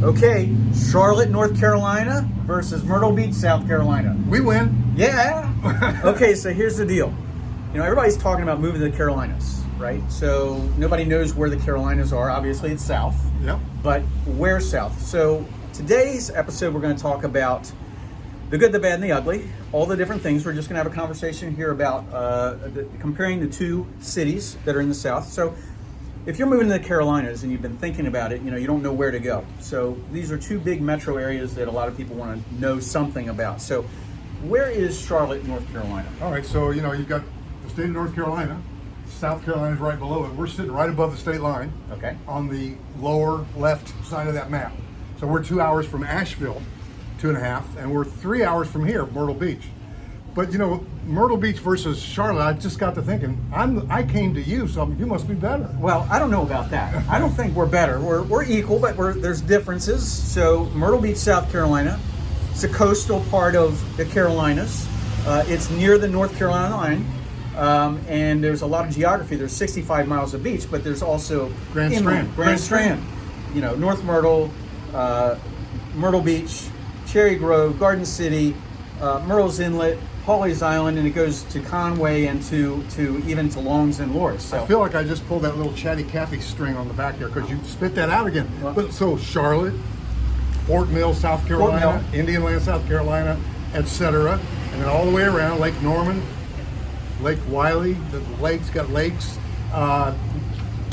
Okay, Charlotte, North Carolina versus Myrtle Beach, South Carolina. We win. Yeah. Okay, so here's the deal. Everybody's talking about moving to the Carolinas, right? So nobody knows where the Carolinas are. Obviously, it's south. Yep. But where south? So today's episode, we're going to talk about the good, the bad, and the ugly. All the different things. We're just going to have a conversation here about comparing the two cities that are in the south. So if you're moving to the Carolinas and you've been thinking about it, you don't know where to go. So these are two big metro areas that a lot of people want to know something about. So where is Charlotte, North Carolina? All right, so you've got the state of North Carolina. South Carolina is right below it. We're sitting right above the state line. Okay. On the lower left side of that map. So we're 2 hours from Asheville, 2.5, and we're 3 hours from here, Myrtle Beach. But Myrtle Beach versus Charlotte, I just got to thinking, I came to you, so you must be better. Well, I don't know about that. I don't think we're better. We're equal, but there's differences. So Myrtle Beach, South Carolina, it's a coastal part of the Carolinas. It's near the North Carolina line, and there's a lot of geography. There's 65 miles of beach, but there's also Grand Strand. North Myrtle, Myrtle Beach, Cherry Grove, Garden City, Myrtle's Inlet, Hawley's Island, and it goes to Conway and to even to Longs and Loris. So I feel like I just pulled that little Chatty Cathy string on the back there because you spit that out again. Well, but so Charlotte, Fort Mill, South Carolina, Indian Land, South Carolina, etc., and then all the way around Lake Norman, Lake Wiley. The lake's got lakes.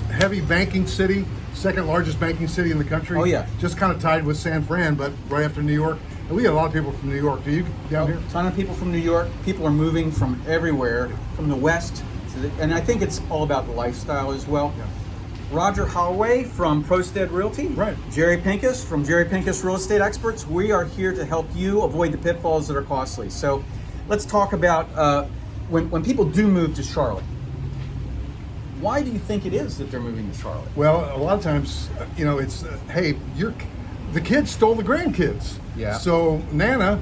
Heavy banking city, second largest banking city in the country. Oh yeah, just kind of tied with San Fran, but right after New York. And we get a lot of people from New York. Do you down here? A ton of people from New York. People are moving from everywhere, from the west, and I think it's all about the lifestyle as well. Yeah. Roger Holloway from Prosted Realty. Right. Jerry Pinkas from Jerry Pinkas Real Estate Experts. We are here to help you avoid the pitfalls that are costly. So let's talk about when people do move to Charlotte. Why do you think it is that they're moving to Charlotte? Well, a lot of times, it's, hey, the kids stole the grandkids. Yeah. So Nana,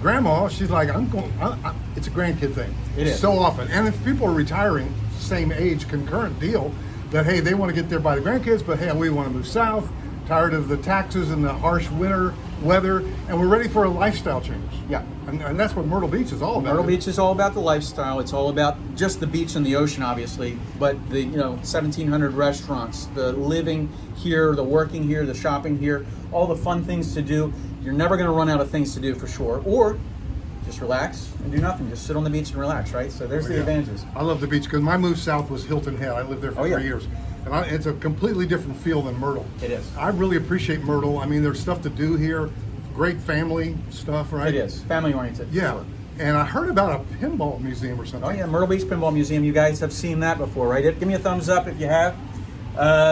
grandma, she's like, it's a grandkid thing. It is. So often. And if people are retiring, same age, concurrent deal, that, hey, they want to get there by the grandkids, but hey, we want to move south, tired of the taxes and the harsh winter weather, and we're ready for a lifestyle change. Yeah. And that's what Myrtle Beach is all about. Myrtle Beach is all about the lifestyle. It's all about just the beach and the ocean, obviously, but the 1,700 restaurants, the living here, the working here, the shopping here, all the fun things to do. You're never going to run out of things to do for sure. Or just relax and do nothing. Just sit on the beach and relax, right? So there's the advantages. I love the beach because my move south was Hilton Head. I lived there for 3 years. And it's a completely different feel than Myrtle. It is. I really appreciate Myrtle. I mean, there's stuff to do here. Great family stuff, right? It is. Family oriented. Yeah. Sure. And I heard about a pinball museum or something. Oh yeah, Myrtle Beach Pinball Museum. You guys have seen that before, right? Give me a thumbs up if you have.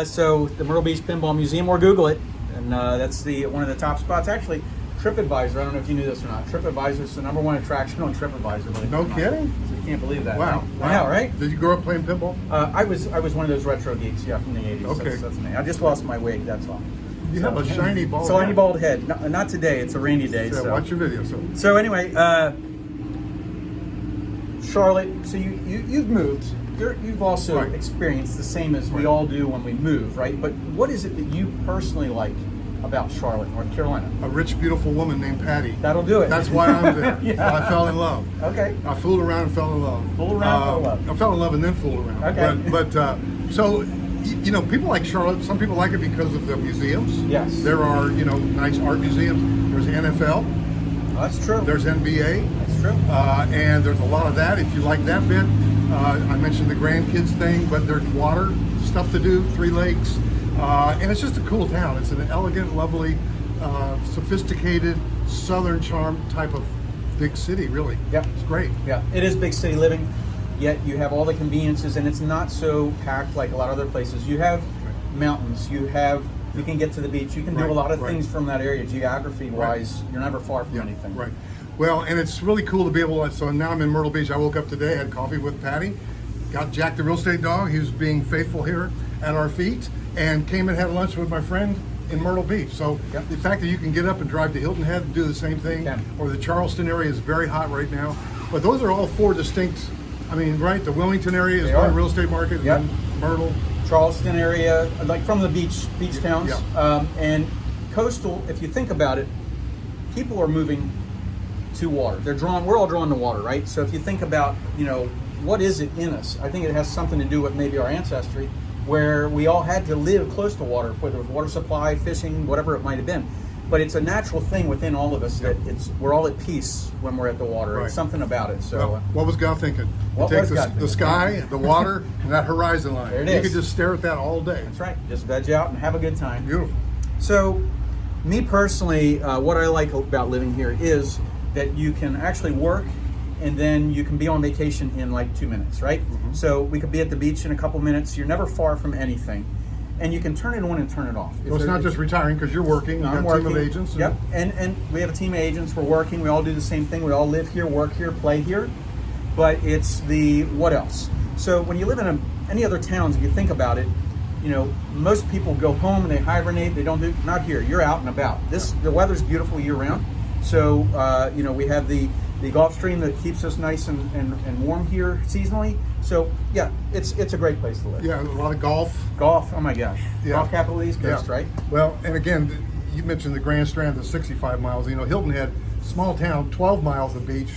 So the Myrtle Beach Pinball Museum, or Google it, and that's one of the top spots. Actually, TripAdvisor. I don't know if you knew this or not. TripAdvisor is the #1 attraction on TripAdvisor. No kidding? So you can't believe that. Wow. I know, right? Did you grow up playing pinball? I was one of those retro geeks, yeah, from the 80s. Okay. That's me. I just lost my wig. That's all. You have a shiny bald head. Shiny bald head. Not today. It's a rainy day. Yeah, so watch your video. So anyway, Charlotte. So you've moved. You've also experienced the same as we all do when we move, right? But what is it that you personally like about Charlotte, North Carolina? A rich, beautiful woman named Patty. That'll do it. That's why I'm there. Yeah. So I fell in love. Okay. I fooled around and fell in love. Fooled around, fell in love. I fell in love and then fooled around. Okay. But so, people like Charlotte. Some people like it because of the museums. Yes. There are, nice art museums. There's NFL. Oh, that's true. There's NBA. That's true. And there's a lot of that. If you like that bit, I mentioned the grandkids thing, but there's water stuff to do. 3 lakes, and it's just a cool town. It's an elegant, lovely, sophisticated, southern charm type of big city. Really. Yep. It's great. Yeah, it is big city living. Yet you have all the conveniences, and it's not so packed like a lot of other places. You have mountains. You can get to the beach. You can do a lot of things from that area. Geography-wise, you're never far from anything. Right. Well, and it's really cool to be able to. So now I'm in Myrtle Beach. I woke up today, had coffee with Patty, got Jack the real estate dog. He was being faithful here at our feet, and came and had lunch with my friend in Myrtle Beach. So the fact that you can get up and drive to Hilton Head and do the same thing, or the Charleston area is very hot right now. But those are all 4 distinct. I mean, right? The Wilmington area is one real estate market. Yep. Myrtle, Charleston area, like from the beach towns, and coastal, if you think about it, people are moving to water. We're all drawn to water, right? So if you think about, what is it in us? I think it has something to do with maybe our ancestry, where we all had to live close to water, whether it was water supply, fishing, whatever it might have been. But it's a natural thing within all of us that we're all at peace when we're at the water. Right. It's something about it. So, Well, what was God thinking? What He takes was God the thinking? sky, the water, and that horizon line. There it You is. could just stare at that all day. that's right. Just veg out and have a good time. Beautiful. So, me personally, what I like about living here is that you can actually work and then you can be on vacation in like 2 minutes, right? Mm-hmm. So we could be at the beach in a couple minutes. You're never far from anything. And you can turn it on and turn it off. So it's not just retiring because you're working. I'm You've got a team of agents. Yep, and we have a team of agents. We're working. We all do the same thing. We all live here, work here, play here. But it's the what else? So when you live in any other towns, if you think about it, most people go home and they hibernate. They don't do, not here. You're out and about. The weather's beautiful year round. So we have the Gulf Stream that keeps us nice and warm here seasonally. So yeah, it's a great place to live. Yeah, a lot of golf. Golf, oh my gosh. Yeah. Golf capital of the East Coast, Yeah. right? Well, and again, you mentioned the Grand Strand, the 65 miles. Hilton Head, small town, 12 miles of beach,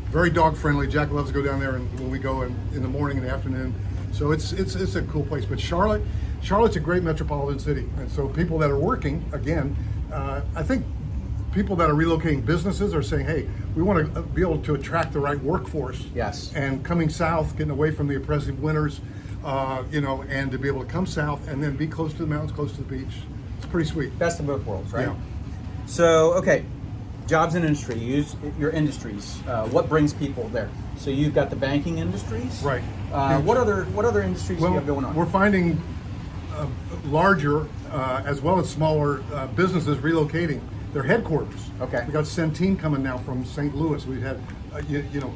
very dog friendly. Jack loves to go down there, and when we go in the morning and the afternoon. So it's a cool place. But Charlotte's a great metropolitan city, and so people that are working, again, I think people that are relocating businesses are saying, hey, we want to be able to attract the right workforce. Yes. And coming south, getting away from the oppressive winters, and to be able to come south and then be close to the mountains, close to the beach. It's pretty sweet. Best of both worlds, right? Yeah. So, okay, jobs and industry. You use your industries. What brings people there? So you've got the banking industries. Right. What other industries do you have going on? We're finding larger as well as smaller businesses relocating their headquarters. Okay. We got Centene coming now from St. Louis. We've had,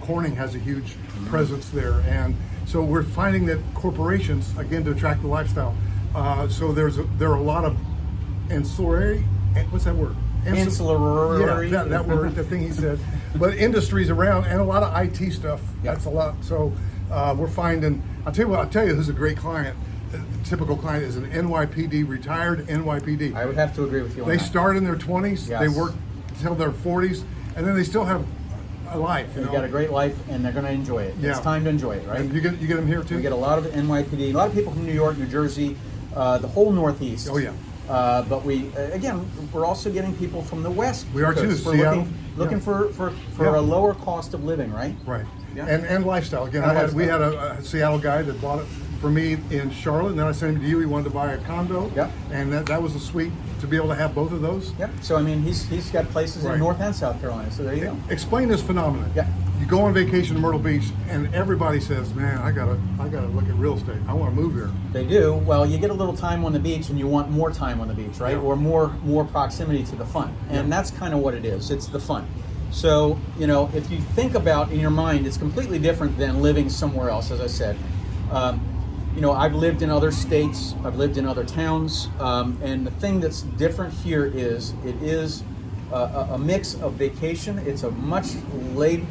Corning has a huge presence there, and so we're finding that corporations, again, to attract the lifestyle. So there are a lot of ancillary. What's that word? Ancillary. Yeah, that word, the thing he said. But industries around and a lot of IT stuff. Yeah. That's a lot. So we're finding. I'll tell you who's a great client. A typical client is an NYPD, retired NYPD. I would have to agree with you on They that. start in their 20s, Yes. they work until their 40s, and then they still have a life. They've got a great life, and they're going to enjoy it. Yeah. It's time to enjoy it, right? And you get them here too. We get a lot of NYPD, a lot of people from New York, New Jersey, the whole Northeast. Oh, yeah. But we're also getting people from the West. We are too, Coast. We're Seattle. looking for Yeah. a lower cost of living, right? Right. Yeah. And lifestyle. Again, we had a Seattle guy that bought it for me in Charlotte, and then I sent him to you. He wanted to buy a condo. Yep. And that was a sweet to be able to have both of those. Yep. So he's got places Right. in North and South Carolina. So there you go. Explain this phenomenon. Yeah. You go on vacation to Myrtle Beach, and everybody says, "Man, I gotta look at real estate. I want to move here." They do. Well, you get a little time on the beach, and you want more time on the beach, right? Yeah. Or more proximity to the fun, and that's kind of what it is. It's the fun. So if you think about in your mind, it's completely different than living somewhere else. As I said, I've lived in other states, I've lived in other towns, and the thing that's different here is it is a mix of vacation. It's a much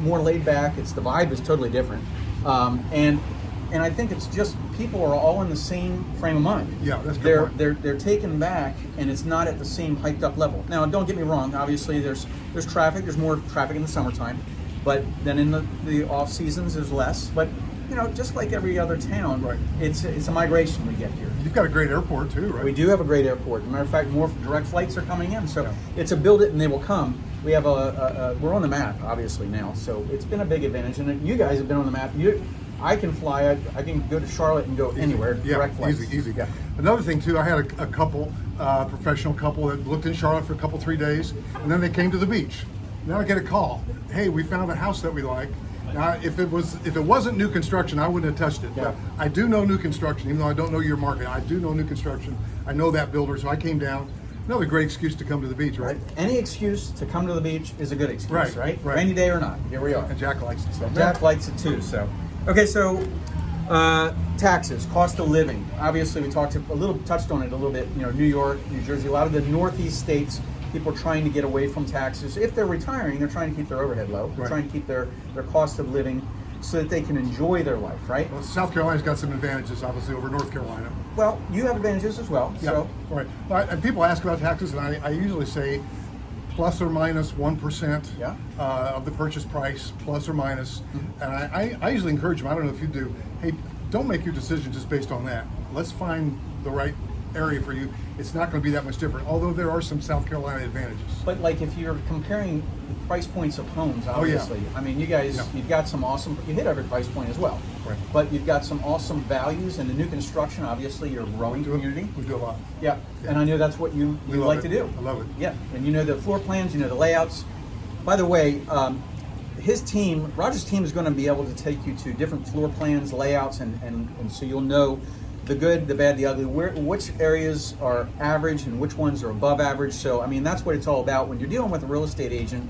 more laid back. The vibe is totally different, and I think it's just people are all in the same frame of mind. Yeah, that's a good point. They're taken back, and it's not at the same hyped up level. Now, don't get me wrong. Obviously, there's traffic. There's more traffic in the summertime, but then in the off seasons, there's less. But just like every other town, Right. it's a migration we get here. You've got a great airport too, right? We do have a great airport. As a matter of fact, more direct flights are coming in. So Yeah. it's a build it and they will come. We have we're on the map obviously now. So it's been a big advantage. And you guys have been on the map. I can fly. I can go to Charlotte and go anywhere. Yeah, Direct flights. easy. Yeah. Another thing too, I had a couple, professional couple that looked in Charlotte for a couple, 3 days, and then they came to the beach. Now I get a call. Hey, we found a house that we like. Now, if it wasn't new construction, I wouldn't have touched it. Yeah. But I do know new construction, even though I don't know your market. I do know new construction. I know that builder, so I came down. Another great excuse to come to the beach, right? Any excuse to come to the beach is a good excuse, Right. Rainy day or not, here we are. And Jack likes it. So Jack likes it too. So, okay, so taxes, cost of living. Obviously, we touched on it a little bit. New York, New Jersey, a lot of the Northeast states. People are trying to get away from taxes. If they're retiring, they're trying to keep their overhead low. They're Right. trying to keep their cost of living. so that they can enjoy their life, right? Well, South Carolina's got some advantages, obviously, over North Carolina. Well, you have advantages as well. Yeah, So right. And people ask about taxes, and I usually say plus or minus 1% Yeah. of the purchase price, plus or minus. And I usually encourage them, I don't know if you do, hey, don't make your decision just based on that. Let's find the right area for you. It's not going to be that much different, although there are some South Carolina advantages. but like if you're comparing the price points of homes, yeah. obviously, I mean, you guys, Yeah. you've got some awesome, you hit every price point as well. Right. But you've got some awesome values in the new construction, obviously, you're a growing community. We do a lot. Yeah, and I know that's what you We love like it. to do. I love it. Yeah, and you know the floor plans, you know the layouts. By the way, his team, Roger's team, is going to be able to take you to different floor plans, layouts, and so you'll know the good, the bad, the ugly, which areas are average and which ones are above average. So, I mean, that's what it's all about. When you're dealing with a real estate agent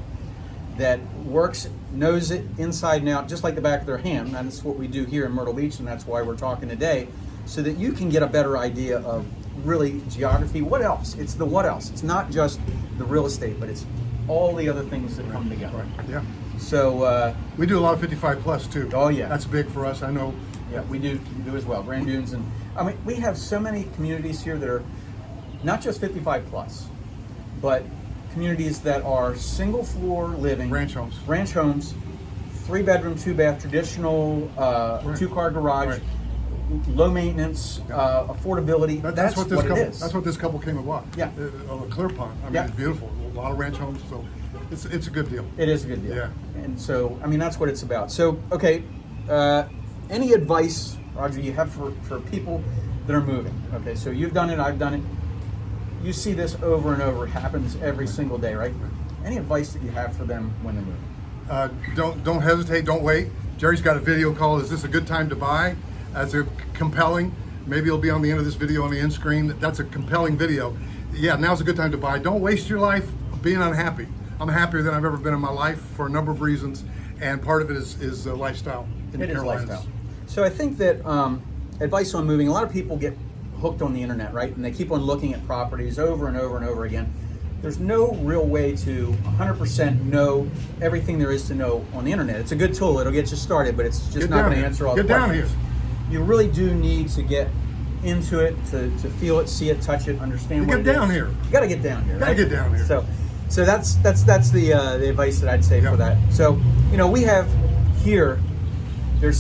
that works, knows it inside and out, just like the back of their hand. That's what we do here in Myrtle Beach, and that's why we're talking today, so that you can get a better idea of really geography. What else? It's the what else. It's not just the real estate, but it's all the other things that come together. Right. Yeah. So, We do a lot of 55 plus too. Oh, yeah. That's big for us. I know. yeah, we do as well. Grand Dunes, and I mean, we have so many communities here that are not just 55 plus, but communities that are single floor living, Ranch homes. 3-bedroom, 2-bath, traditional, Right. 2-car garage, Right. low maintenance, affordability. That's what this couple. it is. That's what this couple came about. Yeah. On a clear pond. I mean, Yeah. it's beautiful. A lot of ranch homes, so it's a good deal. It is a good deal. Yeah. And so, I mean, that's what it's about. So, okay, any advice, Roger, you have for people that are moving? Okay, so you've done it, I've done it. You see this over and over. It happens every single day, right? Any advice that you have for them when they're moving? Don't hesitate. Don't wait. Jerry's got a video called "Is This a Good Time to Buy?" That's a compelling. Maybe it'll be on the end of this video on the end screen. That's a compelling video. Yeah, now's a good time to buy. Don't waste your life being unhappy. I'm happier than I've ever been in my life for a number of reasons, and part of it is lifestyle in the It is Carolinas. lifestyle. So I think that advice on moving, a lot of people get hooked on the internet, right? And they keep on looking at properties over and over and over again. There's no real way to 100% know everything there is to know on the internet. It's a good tool. It'll get you started, but it's just Get not down going to here. answer all Get the down questions. You really do need to get into it, to feel it, see it, touch it, understand what Get it down is. here. You got to get down here. Gotta right? get down here. So that's the advice that I'd say Yep. for that. So, you know, we have here, there's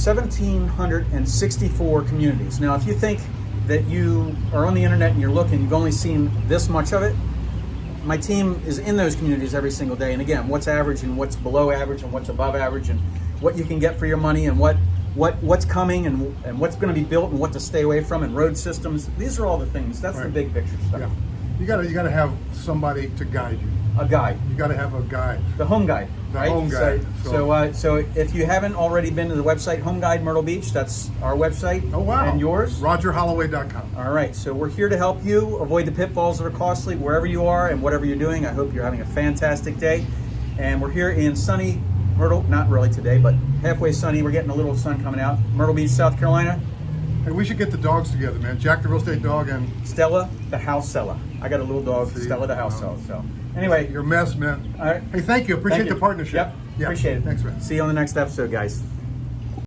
1,764 communities. Now, if you think that you are on the internet and you're looking, you've only seen this much of it, my team is in those communities every single day. And again, what's average and what's below average and what's above average and what you can get for your money and what's coming and what's going to be built and what to stay away from and road systems. These are all the things. That's the Right. big picture stuff. Yeah. You gotta have somebody to guide you. A guide. You gotta have a guide. The home guide, The right? home guide. So if you haven't already been to the website, Home Guide Myrtle Beach, that's our website. Oh wow. And yours? RogerHolloway.com. All right. So we're here to help you avoid the pitfalls that are costly wherever you are and whatever you're doing. I hope you're having a fantastic day. And we're here in sunny Myrtle, not really today, but halfway sunny. We're getting a little sun coming out. Myrtle Beach, South Carolina. Hey, we should get the dogs together, man. Jack the real estate dog and Stella, the house seller. I got a little dog, See, Stella, the house seller. So anyway, your mess, man. all right. Hey, thank you. Appreciate Thank you. the partnership. Yep. Yeah. Appreciate it. Thanks, man. See you on the next episode, guys.